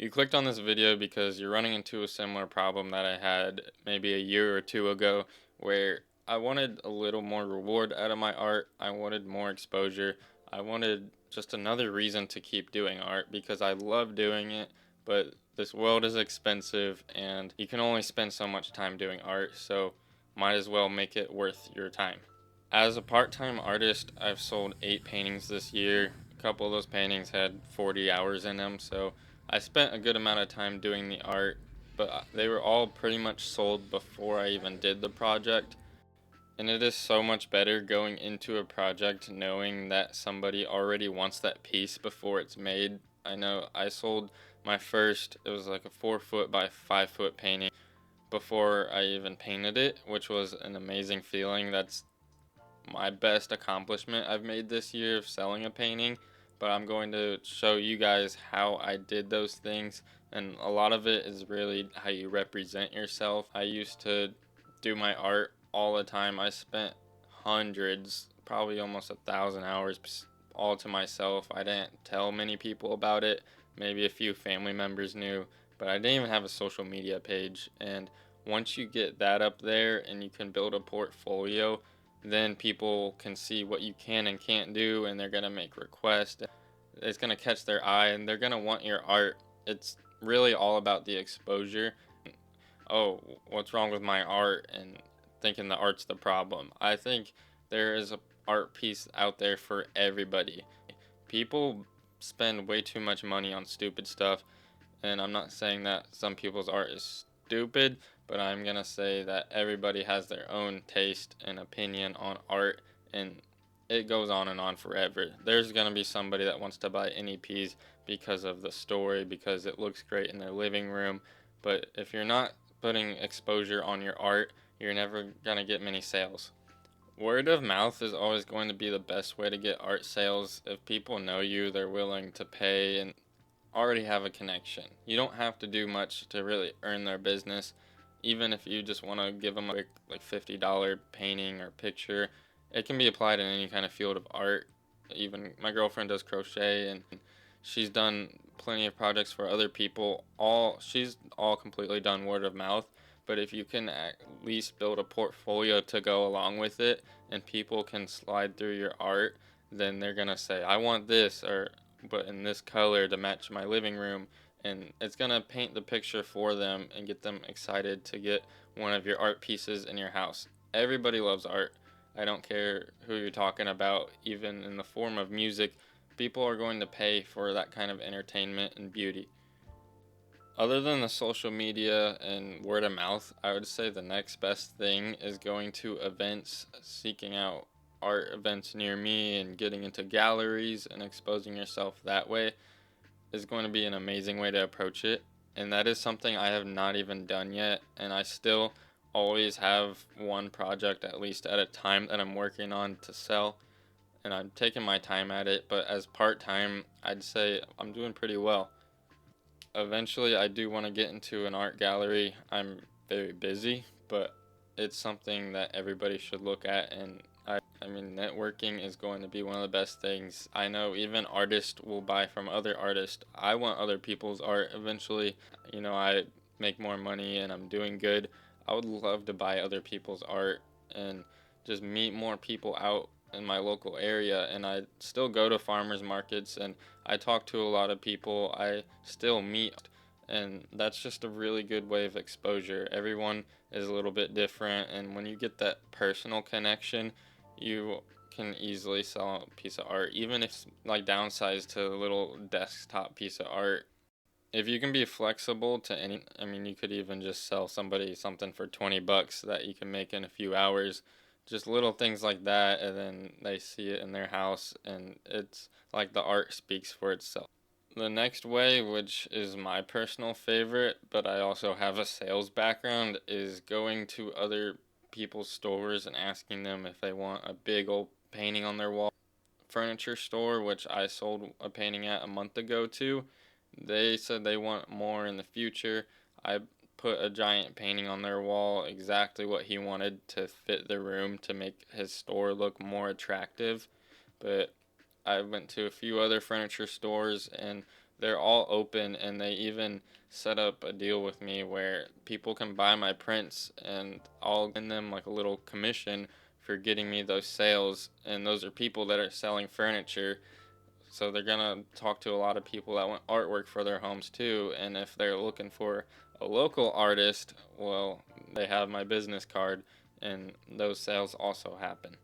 You clicked on this video because you're running into a similar problem that I had maybe a year or two ago, where I wanted a little more reward out of my art. I wanted more exposure. I wanted just another reason to keep doing art because I love doing it, but this world is expensive and you can only spend so much time doing art, so might as well make it worth your time. As a part-time artist, I've sold 8 paintings this year. A couple of those paintings had 40 hours in them, so I spent a good amount of time doing the art, but they were all pretty much sold before I even did the project. And it is so much better going into a project knowing that somebody already wants that piece before it's made. I know I sold my first, it was like a 4 foot by 5 foot painting before I even painted it, which was an amazing feeling. That's my best accomplishment I've made this year of selling a painting, but I'm going to show you guys how I did those things. And a lot of it is really how you represent yourself. I used to do my art all the time. I spent hundreds, probably almost 1,000 hours all to myself. I didn't tell many people about it. Maybe a few family members knew, but I didn't even have a social media page. And once you get that up there and you can build a portfolio, then people can see what you can and can't do, and they're going to make requests. It's going to catch their eye and they're going to want your art. It's really all about the exposure. Oh, what's wrong with my art? And thinking the art's the problem. I think there is a art piece out there for everybody. People spend way too much money on stupid stuff, and I'm not saying that some people's art is stupid, but I'm gonna say that everybody has their own taste and opinion on art, and it goes on and on forever. There's gonna be somebody that wants to buy any piece because of the story, because it looks great in their living room, but if you're not putting exposure on your art, you're never gonna get many sales. Word of mouth is always going to be the best way to get art sales. If people know you, they're willing to pay and already have a connection. You don't have to do much to really earn their business. Even if you just want to give them a quick, like $50 painting or picture, it can be applied in any kind of field of art. Even my girlfriend does crochet, and she's done plenty of projects for other people. She's all completely done word of mouth. But if you can at least build a portfolio to go along with it, and people can slide through your art, then they're gonna say, "I want this," or "but in this color to match my living room," and it's gonna paint the picture for them and get them excited to get one of your art pieces in your house. Everybody loves art. I don't care who you're talking about, even in the form of music. People are going to pay for that kind of entertainment and beauty. Other than the social media and word of mouth, I would say the next best thing is going to events, seeking out art events near me and getting into galleries and exposing yourself that way is going to be an amazing way to approach it. And that is something I have not even done yet, and I still always have one project at least at a time that I'm working on to sell, and I'm taking my time at it, but as part-time, I'd say I'm doing pretty well. Eventually, I do want to get into an art gallery. I'm very busy, but it's something that everybody should look at. And I mean, networking is going to be one of the best things. I know even artists will buy from other artists. I want other people's art eventually. I make more money and I'm doing good. I would love to buy other people's art and just meet more people out in my local area. And I still go to farmers markets and I talk to a lot of people. I still meet, and that's just a really good way of exposure. Everyone is a little bit different, and when you get that personal connection, you can easily sell a piece of art, even if it's like downsized to a little desktop piece of art. If you can be flexible to any, I mean, you could even just sell somebody something for 20 bucks that you can make in a few hours. Just little things like that, and then they see it in their house, and it's like the art speaks for itself. The next way, which is my personal favorite, but I also have a sales background, is going to other people's stores and asking them if they want a big old painting on their wall. Furniture store, which I sold a painting at a month ago to, they said they want more in the future. I put a giant painting on their wall, exactly what he wanted to fit the room to make his store look more attractive. But I went to a few other furniture stores, and they're all open, and they even set up a deal with me where people can buy my prints and I'll send them like a little commission for getting me those sales. And those are people that are selling furniture, so they're gonna talk to a lot of people that want artwork for their homes too. And if they're looking for a local artist, well, they have my business card, and those sales also happen.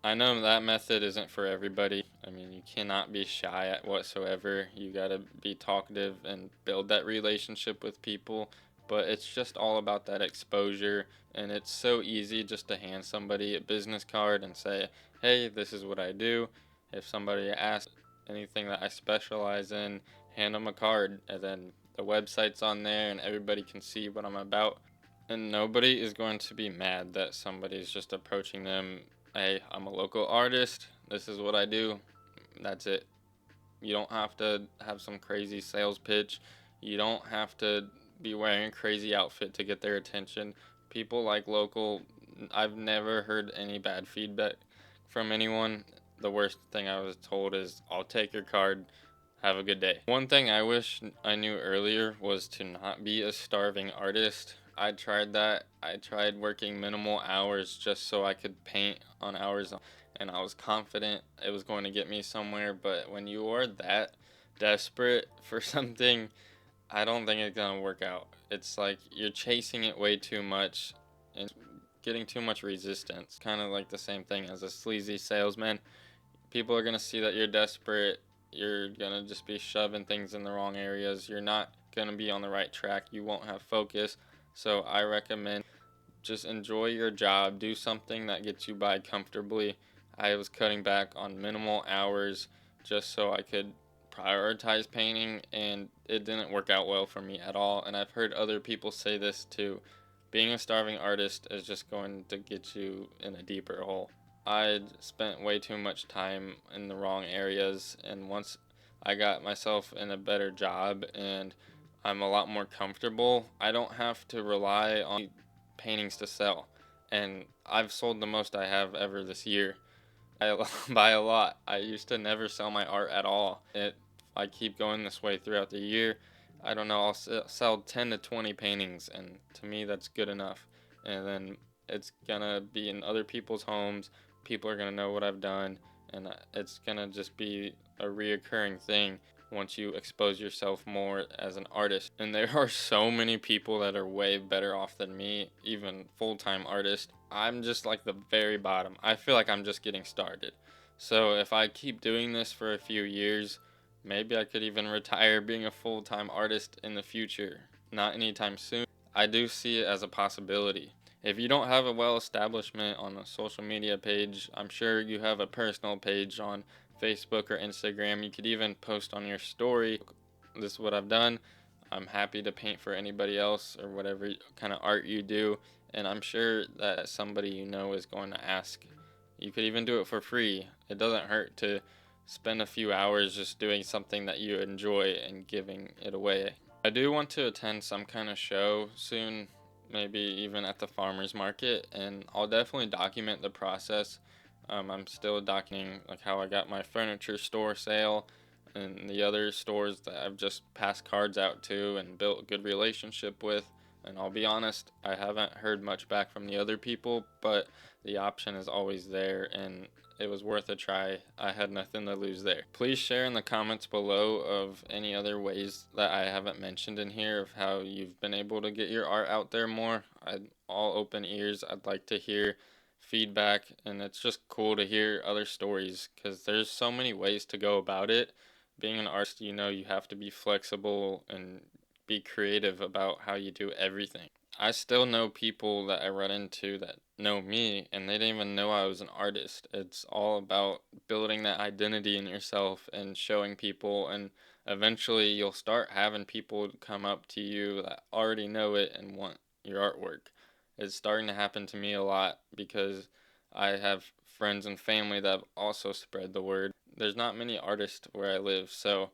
I know that method isn't for everybody. I mean, you cannot be shy at whatsoever. You gotta be talkative and build that relationship with people. But it's just all about that exposure. And it's so easy just to hand somebody a business card and say, hey, this is what I do. If somebody asks anything that I specialize in, hand them a card. And then the website's on there and everybody can see what I'm about. And nobody is going to be mad that somebody's just approaching them. Hey, I'm a local artist. This is what I do. That's it. You don't have to have some crazy sales pitch. You don't have to be wearing a crazy outfit to get their attention. People like local. I've never heard any bad feedback from anyone. The worst thing I was told is, I'll take your card. Have a good day. One thing I wish I knew earlier was to not be a starving artist. I tried that. I tried working minimal hours just so I could paint on hours, and I was confident it was going to get me somewhere. But when you are that desperate for something, I don't think it's gonna work out. It's like you're chasing it way too much and getting too much resistance. Kind of like the same thing as a sleazy salesman. People are gonna see that you're desperate. You're gonna just be shoving things in the wrong areas. You're not gonna be on the right track. You won't have focus. So I recommend just enjoy your job. Do something that gets you by comfortably. I was cutting back on minimal hours just so I could prioritize painting, and it didn't work out well for me at all. And I've heard other people say this too. Being a starving artist is just going to get you in a deeper hole. I spent way too much time in the wrong areas, and once I got myself in a better job and I'm a lot more comfortable, I don't have to rely on paintings to sell. And I've sold the most I have ever this year. By a lot. I used to never sell my art at all. I keep going this way throughout the year. I don't know, I'll sell 10 to 20 paintings, and to me that's good enough. And then it's gonna be in other people's homes. People are gonna know what I've done, and it's gonna just be a reoccurring thing once you expose yourself more as an artist. And there are so many people that are way better off than me, even full-time artists. I'm just like the very bottom. I feel like I'm just getting started. So if I keep doing this for a few years, maybe I could even retire being a full-time artist in the future. Not anytime soon. I do see it as a possibility. If you don't have a well establishment on a social media page, I'm sure you have a personal page on Facebook or Instagram. You could even post on your story, this is what I've done. I'm happy to paint for anybody else, or whatever kind of art you do. And I'm sure that somebody you know is going to ask. You could even do it for free. It doesn't hurt to spend a few hours just doing something that you enjoy and giving it away. I do want to attend some kind of show soon, maybe even at the farmers market, and I'll definitely document the process. I'm still documenting like how I got my furniture store sale and the other stores that I've just passed cards out to and built a good relationship with. And I'll be honest, I haven't heard much back from the other people, but the option is always there, and it was worth a try. I had nothing to lose there. Please share in the comments below of any other ways that I haven't mentioned in here of how you've been able to get your art out there more. I'm all open ears. I'd like to hear feedback, and it's just cool to hear other stories because there's so many ways to go about it. Being an artist, you have to be flexible and be creative about how you do everything. I still know people that I run into that know me and they didn't even know I was an artist. It's all about building that identity in yourself and showing people, and eventually you'll start having people come up to you that already know it and want your artwork. It's starting to happen to me a lot because I have friends and family that have also spread the word. There's not many artists where I live, so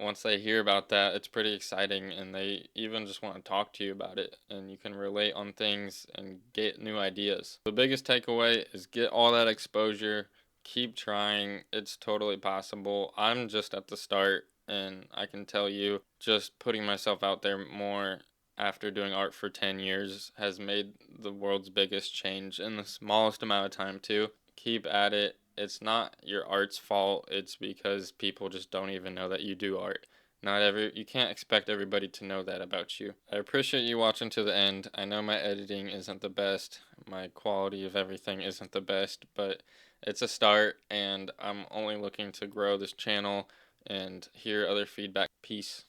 once they hear about that, it's pretty exciting, and they even just want to talk to you about it, and you can relate on things and get new ideas. The biggest takeaway is get all that exposure, keep trying, it's totally possible. I'm just at the start. And I can tell you, just putting myself out there more after doing art for 10 years has made the world's biggest change in the smallest amount of time, too. Keep at it. It's not your art's fault, it's because people just don't even know that you do art. You can't expect everybody to know that about you. I appreciate you watching to the end. I know my editing isn't the best, my quality of everything isn't the best, but it's a start, and I'm only looking to grow this channel and hear other feedback. Peace.